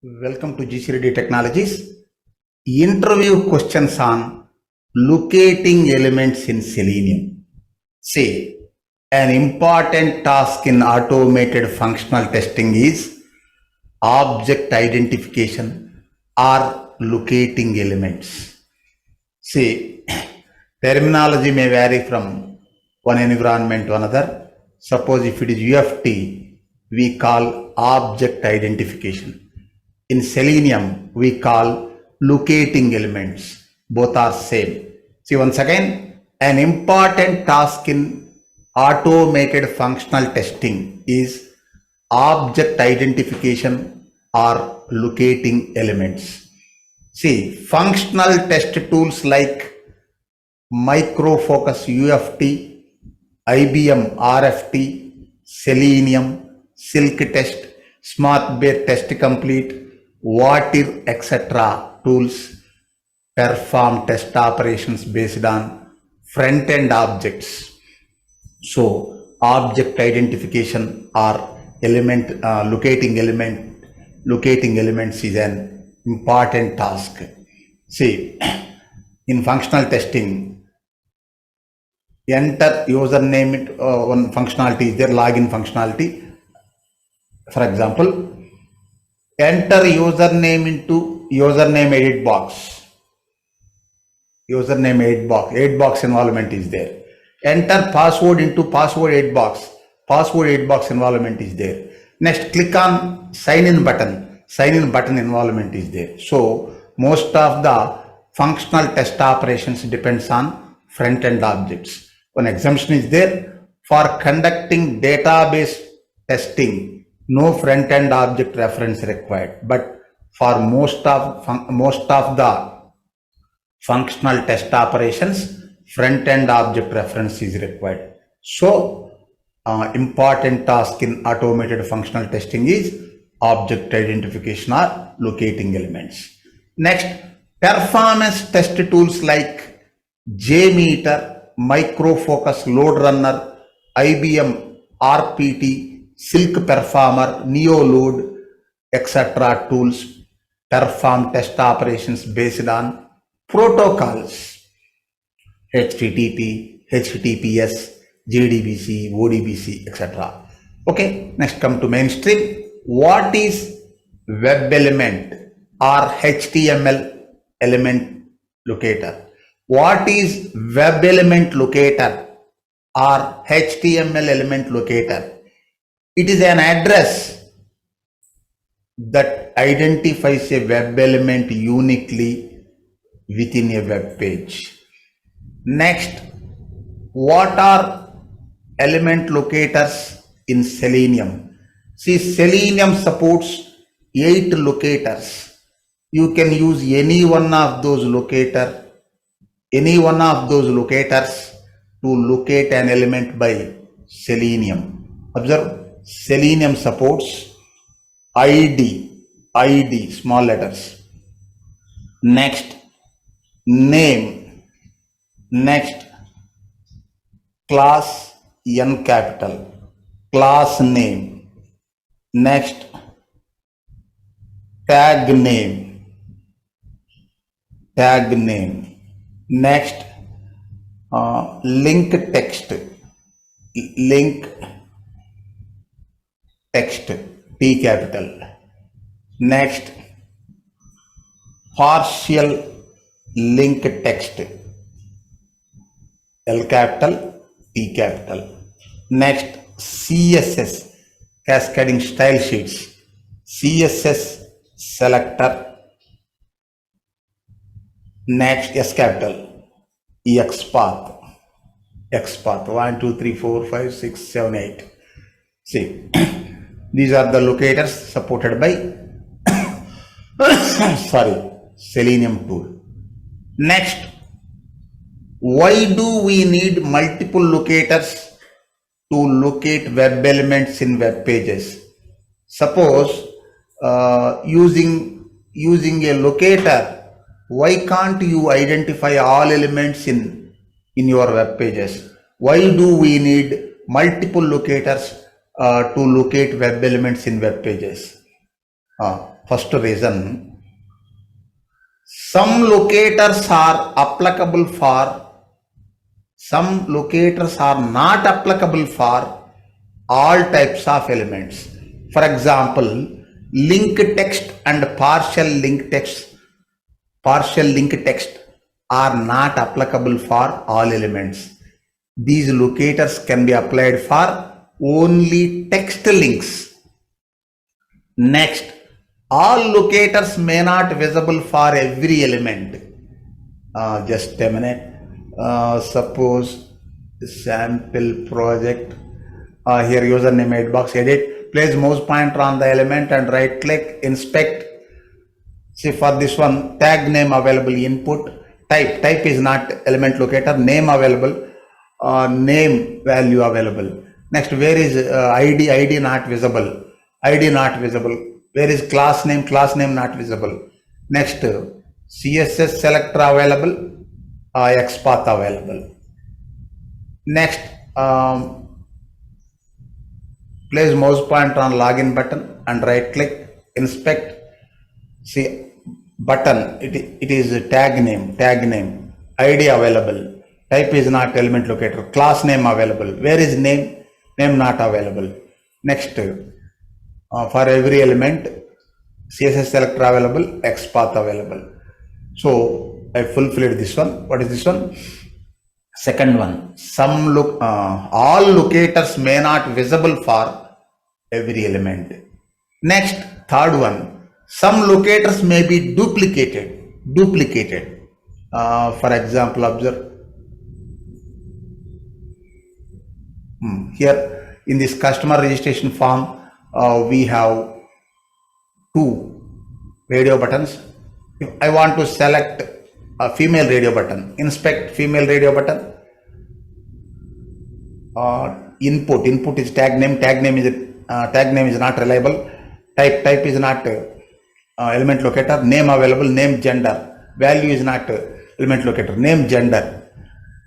Welcome to Reddy Technologies. Interview questions on locating elements in Selenium. Say, an important task in automated functional testing is object identification or locating elements. See, terminology may vary from one environment to another. Suppose if it is UFT, we call object identification. In Selenium, we call locating elements. Both are same. See, once again, an important task in automated functional testing is object identification or locating elements. See, functional test tools like Micro Focus UFT, IBM RFT, Selenium, Silk Test, Smart Bear Test Complete, Locator, etc. tools perform test operations based on front-end objects. So, object identification or locating elements is an important task. See, in functional testing, enter username, one functionality is there, login functionality. For example, enter username into username edit box. Username edit box involvement is there. Enter password into password edit box. Password edit box involvement is there. Next, click on sign in button. Sign in button involvement is there. So most of the functional test operations depends on front end objects. One exemption is there for conducting database testing. No front-end object reference required, but for most of the functional test operations, front-end object reference is required. So, important task in automated functional testing is object identification or locating elements. Next, performance test tools like JMeter, Micro Focus Load Runner, IBM RPT, Silk Performer, NeoLoad, etc. tools perform test operations based on protocols HTTP, HTTPS, JDBC, ODBC, etc. Okay, next come to mainstream. What is WebElement or HTML element locator? What is WebElement locator or HTML element locator? It is an address that identifies a web element uniquely within a web page. Next, what are element locators in Selenium? See, Selenium supports 8 locators. You can use any one of those locators to locate an element by Selenium. Observe, Selenium supports ID, small letters. Next, name. Next, class N capital, class name. Next, tag name. Next, link text, T capital. Next, partial link text, L capital, T capital. Next, CSS, cascading style sheets, CSS selector. Next, S capital, xpath, 1, 2, 3, 4, 5, 6, 7, 8. See, these are the locators supported by Selenium tool. Next, why do we need multiple locators to locate web elements in web pages? Suppose using a locator, why can't you identify all elements in your web pages? Why do we need multiple locators to locate web elements in web pages? First reason, some locators are applicable for, some locators are not applicable for all types of elements. For example, link text and partial link text are not applicable for all elements. These locators can be applied for only text links. Next, all locators may not visible for every element. Just a minute. Suppose sample project. Here username 8 box, edit. Place mouse pointer on the element and right click, inspect. See, for this one, tag name available, input. Type is not element locator. Name available, name value available. Next, where is ID not visible, ID not visible. Where is class name not visible. Next, cssSelector available, xpath available. Next, place mouse pointer on login button and right click, inspect. See, button, it is tag name, ID available, type is not element locator, class name available. Where is name not available. Next, for every element, cssSelector available, xpath available. So I fulfilled this one. What is this one? Second one, all locators may not visible for every element. Next, third one, some locators may be duplicated. For example, observe here in this customer registration form, we have two radio buttons. If I want to select a female radio button, inspect female radio button. Input is tag name is not reliable. Type is not element locator. Name available, name gender. Value is not element locator. Name gender.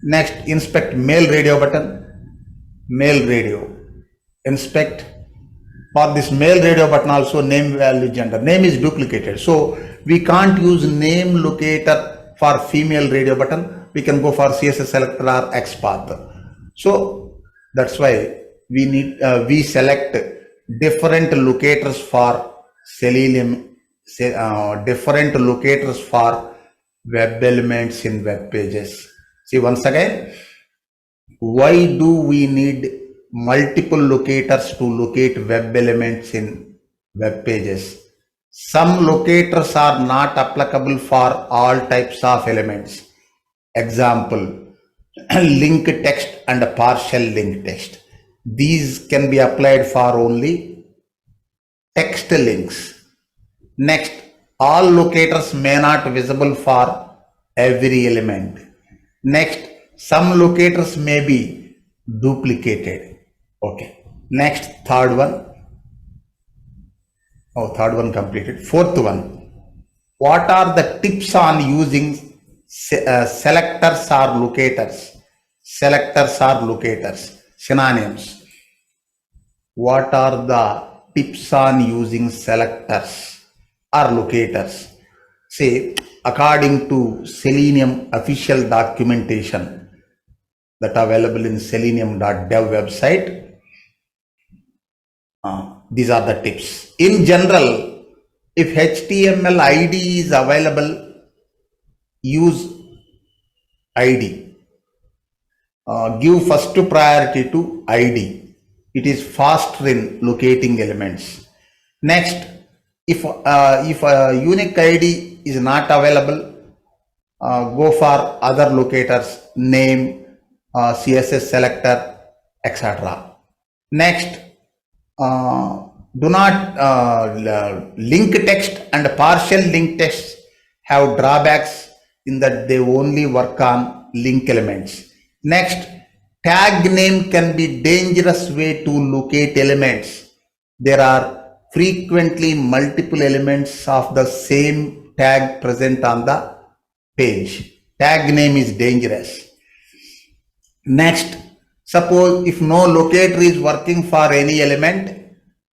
Next, inspect male radio button. Male radio. Inspect. For this male radio button also, name, value, gender. Name is duplicated. So we can't use name locator for female radio button. We can go for cssSelector or xpath. So that's why we select different locators for Selenium, different locators for web elements in web pages. See, once again, why do we need multiple locators to locate web elements in web pages? Some locators are not applicable for all types of elements. Example, link text and partial link text. These can be applied for only text links. Next, all locators may not visible for every element. Next, some locators may be duplicated. Okay. Next, third one. Third one completed. Fourth one. What are the tips on using selectors or locators? Selectors or locators. Synonyms. What are the tips on using selectors or locators? Say, according to Selenium official documentation that available in selenium.dev website, these are the tips. In general, if HTML ID is available, use ID. Give first priority to ID. It is faster in locating elements. Next, if a unique ID is not available, go for other locators, name, cssSelector, etc. Next, do not link text and partial link text have drawbacks in that they only work on link elements. Next, tag name can be dangerous way to locate elements. There are frequently multiple elements of the same tag present on the page. Tag name is dangerous. Next, suppose if no locator is working for any element,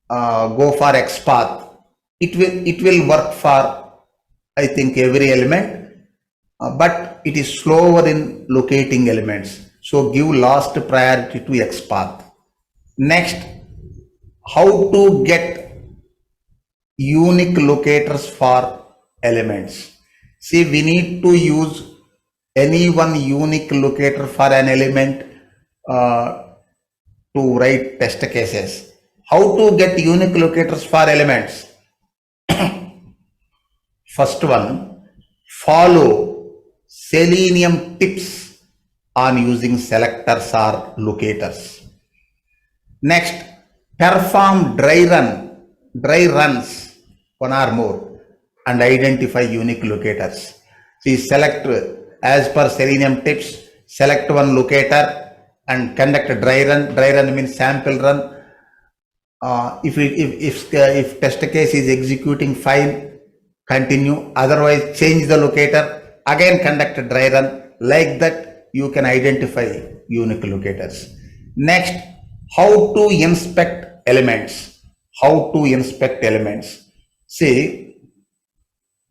go for xpath. it will work for, I think, every element, but it is slower in locating elements. So give last priority to xpath. Next, how to get unique locators for elements. See, we need to use any one unique locator for an element to write test cases. How to get unique locators for elements? First one, follow Selenium tips on using selectors or locators. Next, perform dry runs, one or more, and identify unique locators. See, select as per Selenium tips, select one locator and conduct a dry run. Dry run means sample run. If test case is executing fine, continue. Otherwise, change the locator. Again, conduct a dry run. Like that, you can identify unique locators. Next, how to inspect elements. How to inspect elements. See,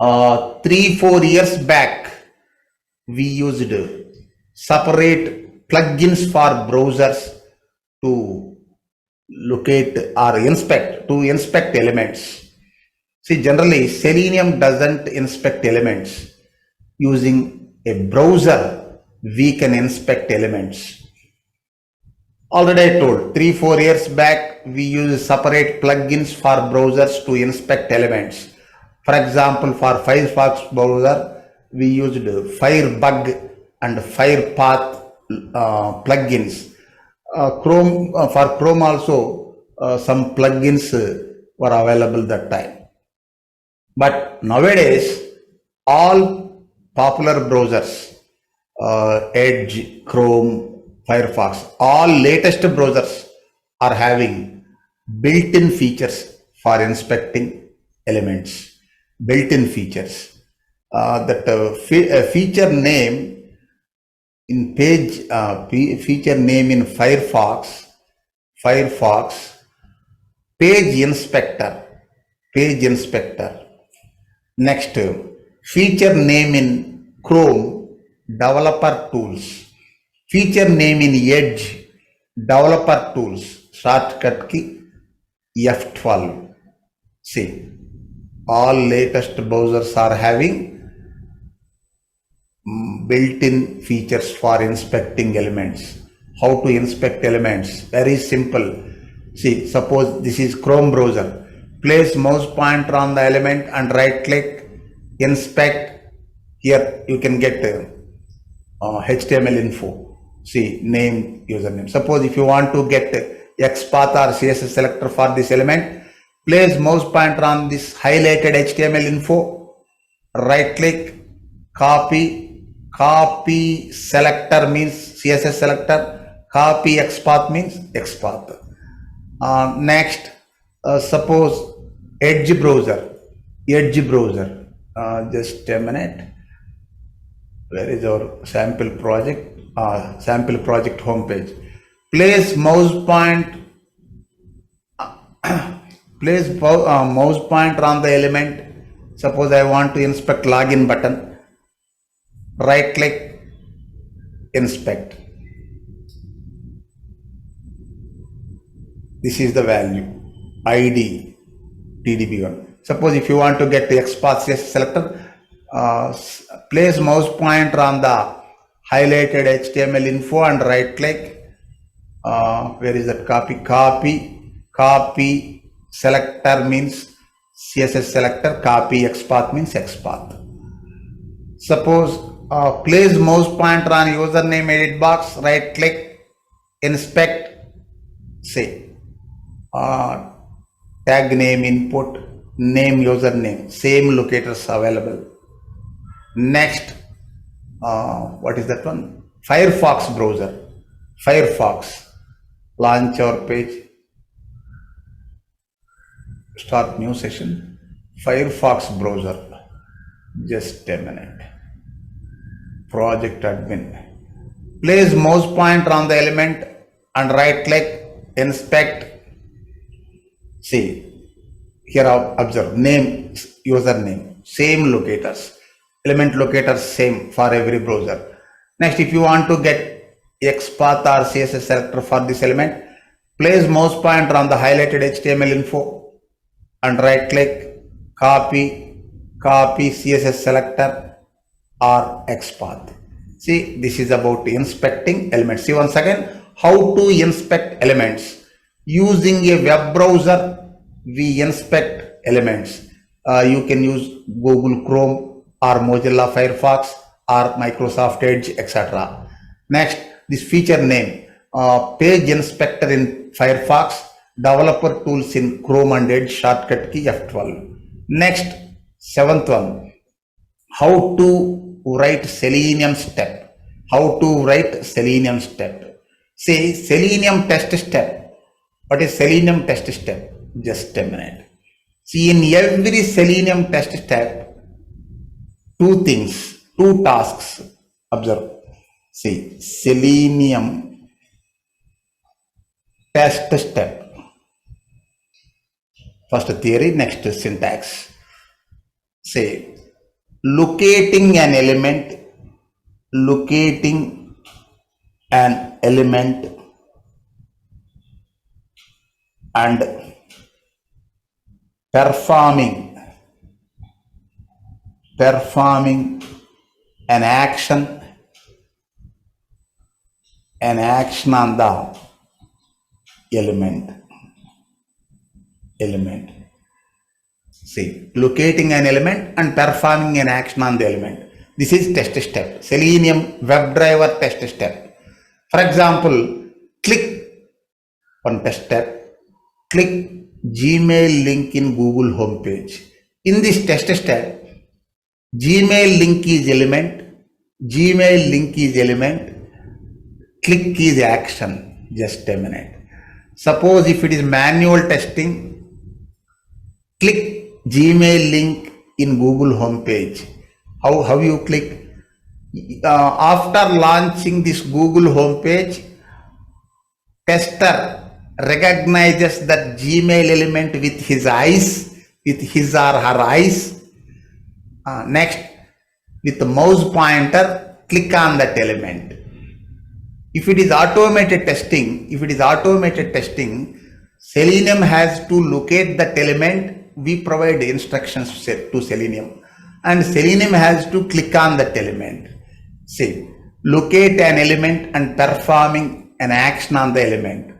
3-4 years back, we used separate plugins for browsers to locate or inspect elements. See, generally Selenium doesn't inspect elements. Using a browser, we can inspect elements. Already I told, 3-4 years back, we use separate plugins for browsers to inspect elements. For example, for Firefox browser, we used Firebug and Firepath plugins. For Chrome also, some plugins were available that time. But nowadays, all popular browsers, Edge, Chrome, Firefox, all latest browsers are having built-in features for inspecting elements. Built-in features. Feature name in feature name in Firefox, page inspector. Next, feature name in Chrome, developer tools. Feature name in Edge, developer tools, shortcut key F12. See, all latest browsers are having built-in features for inspecting elements. How to inspect elements? Very simple. See, suppose this is Chrome browser. Place mouse pointer on the element and right click, inspect. Here you can get HTML info. See, name, username. Suppose if you want to get xpath or cssSelector for this element, place mouse pointer on this highlighted HTML info, right click, copy selector means cssSelector, copy xpath means xpath. Next, suppose Edge browser, just a minute. Where is our sample project? Sample project homepage. Place mouse pointer on the element. Suppose I want to inspect login button. Right click, inspect. This is the value, ID, TDB1. Suppose if you want to get the xpath selector, place mouse pointer on the highlighted HTML info and right click. Where is that? Copy selector means cssSelector, copy xpath means xpath. Suppose place mouse pointer on username edit box, right click, inspect, say tagName input, name, username, same locators available. Next, what is that one? Firefox browser. Firefox, launch our page, start new session. Firefox browser, just a minute. Project admin. Place mouse pointer on the element and right click, inspect. See, Here observe name, username, same locators, element locators same for every browser. Next, if you want to get xpath or css selector for this element, place mouse pointer on the highlighted HTML info and right click, copy css selector or xpath. See, this is about inspecting elements. See once again how to inspect elements using a web browser. We inspect elements. You can use Google Chrome or Mozilla Firefox or Microsoft Edge, etc. Next, this feature name, page inspector in Firefox, developer tools in Chrome and Edge, shortcut key F12. Next, seventh one, how to write Selenium step. How to write Selenium step. Say Selenium test step. What is Selenium test step? Just a minute. See, in every Selenium test step, two things, two tasks. Observe. See, Selenium test step. First theory, next syntax. Say, locating an element and performing an action on the element. See, locating an element and performing an action on the element. This is test step. Selenium WebDriver test step. For example, click on test step, click Gmail link in Google homepage. In this test step, Gmail link is element, click is action. Just a minute. Suppose if it is manual testing, click Gmail link in Google homepage. How you click? After launching this Google homepage, tester recognizes that Gmail element with his or her eyes. Next, with the mouse pointer, click on that element. If it is automated testing, Selenium has to locate that element. We provide instructions to Selenium, and Selenium has to click on that element. See, locate an element and performing an action on the element.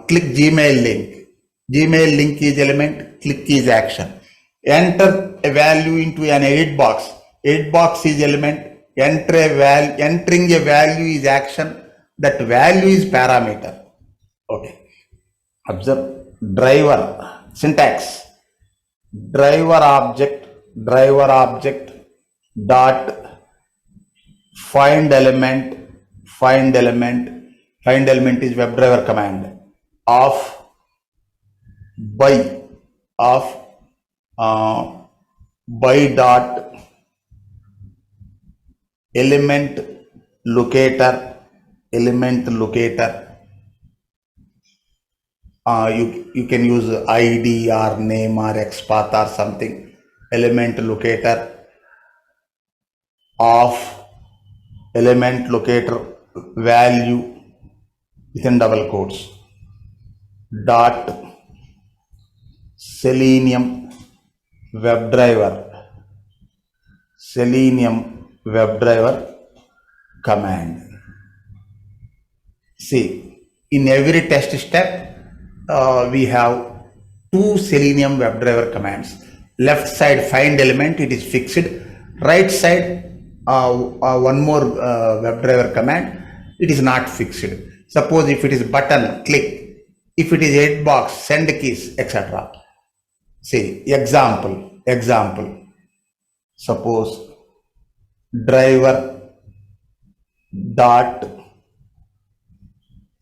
Click Gmail link. Gmail link is element, click is action. Enter a value into an edit box. Edit box is element. Entering a value is action. That value is parameter. Okay. Observe driver syntax. Driver object dot find element is WebDriver command of by dot element locator. You can use ID or name or xpath or something. Element locator of element locator value within double quotes dot Selenium WebDriver command. See, in every test step, we have two Selenium WebDriver commands. Left side find element, it is fixed. Right side one more WebDriver command, it is not fixed. Suppose if it is button, click. If it is edit box, send keys, etc. See, example. Suppose driver dot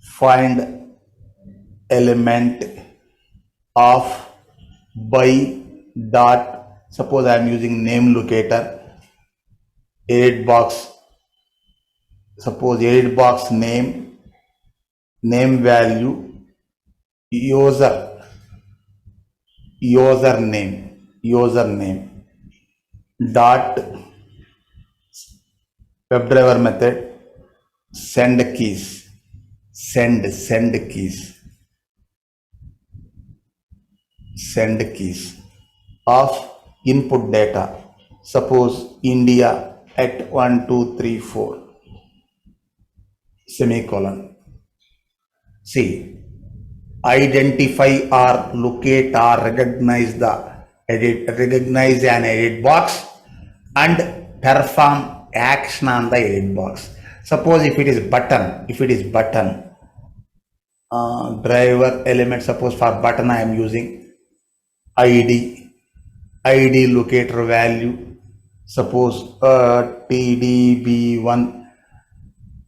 find element of by dot, suppose I am using name locator, edit box, suppose edit box name value, user username dot WebDriver method send keys, send keys of input data, suppose India at 1234 semicolon. See, identify or locate or recognize an edit box and perform action on the edit box. Suppose if it is button, driver element, suppose for button I am using id locator value, suppose tdb1.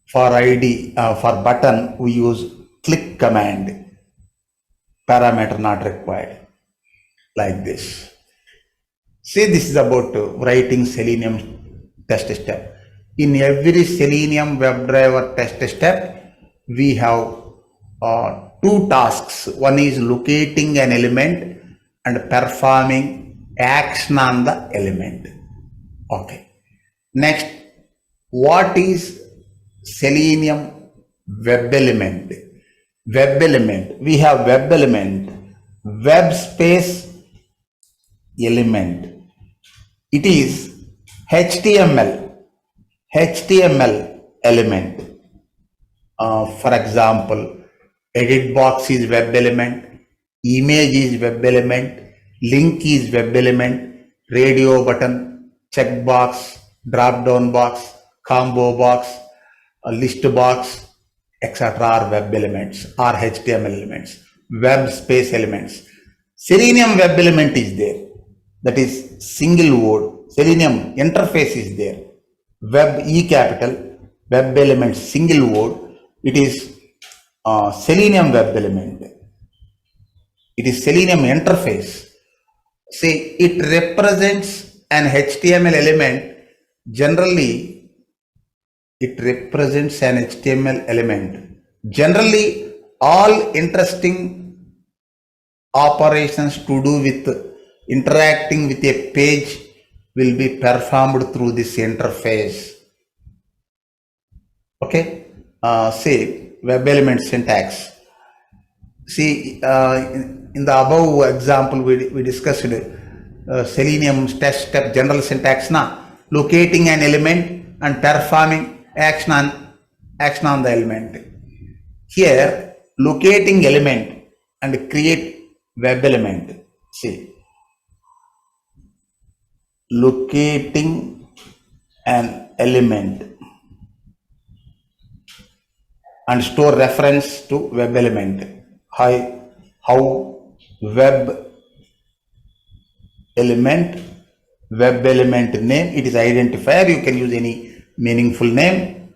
For id for button we use click command, parameter not required, like this. See, this is about writing Selenium test step. In every Selenium WebDriver test step we have two tasks. One is locating an element and performing action on the element. Okay, next, what is Selenium WebElement? We have WebElement, web space element. It is HTML element. For example, edit box is WebElement, image is WebElement, link is WebElement, radio button, checkbox, drop down box, combo box, a list box, etc. are web elements or HTML elements, web space elements. Selenium web element is there, that is single word. Selenium interface is there, web E capital, web element single word. It is Selenium web element. It is Selenium interface. See, it represents an HTML element. Generally, it represents an HTML element. Generally, all interesting operations to do with interacting with a page will be performed through this interface. Okay, say web element syntax. See, in the above example we discussed Selenium test step general syntax na, locating an element and performing action on the element. Here, locating element and create web element. See, locating an element and store reference to web element. How web element name, it is identifier. You can use any meaningful name.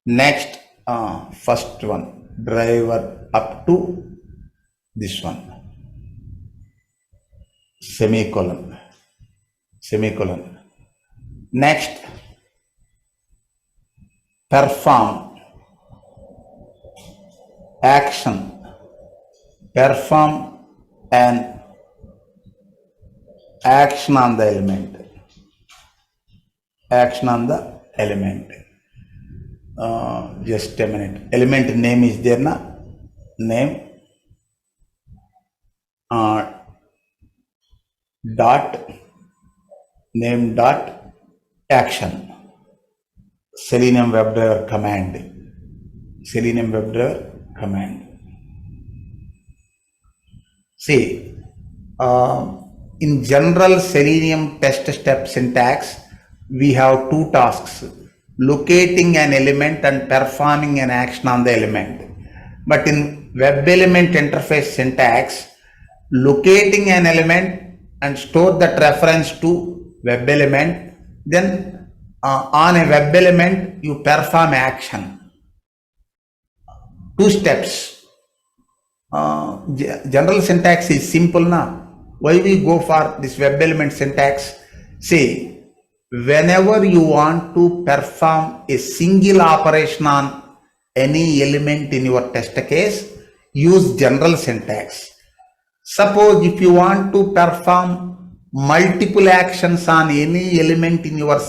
Next, first one, driver up to this one, semicolon. Next, perform action, perform an action on the element, just a minute. Element name is there na, name dot action, Selenium WebDriver command. See, in general Selenium test step syntax we have two tasks, locating an element and performing an action on the element. But in web element interface syntax, locating an element and store that reference to web element, then on a web element you perform action. Two steps. General syntax is simple now. Why we go for this web element syntax? See, whenever you want to perform a single operation on any element in your test case, use general syntax. Suppose if you want to perform multiple actions on any element in your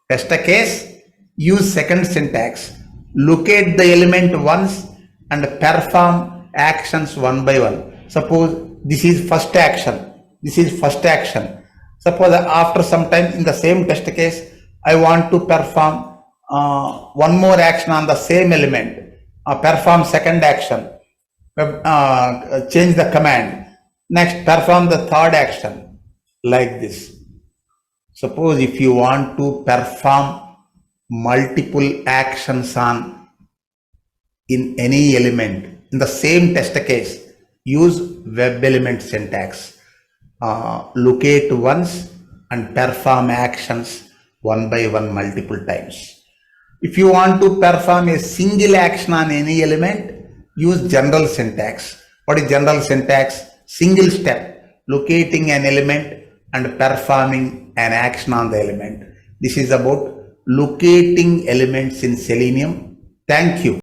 test case, use second syntax. Locate the element once and perform actions one by one. Suppose this is first action. This is first action. Suppose after some time in the same test case, I want to perform one more action on the same element. Perform second action. Change the command. Next, perform the third action like this. Suppose if you want to perform multiple actions on in any element in the same test case, use WebElement syntax. Locate once and perform actions one by one multiple times. If you want to perform a single action on any element, use general syntax. What is general syntax? Single step, locating an element and performing an action on the element. This is about locating elements in Selenium. Thank you.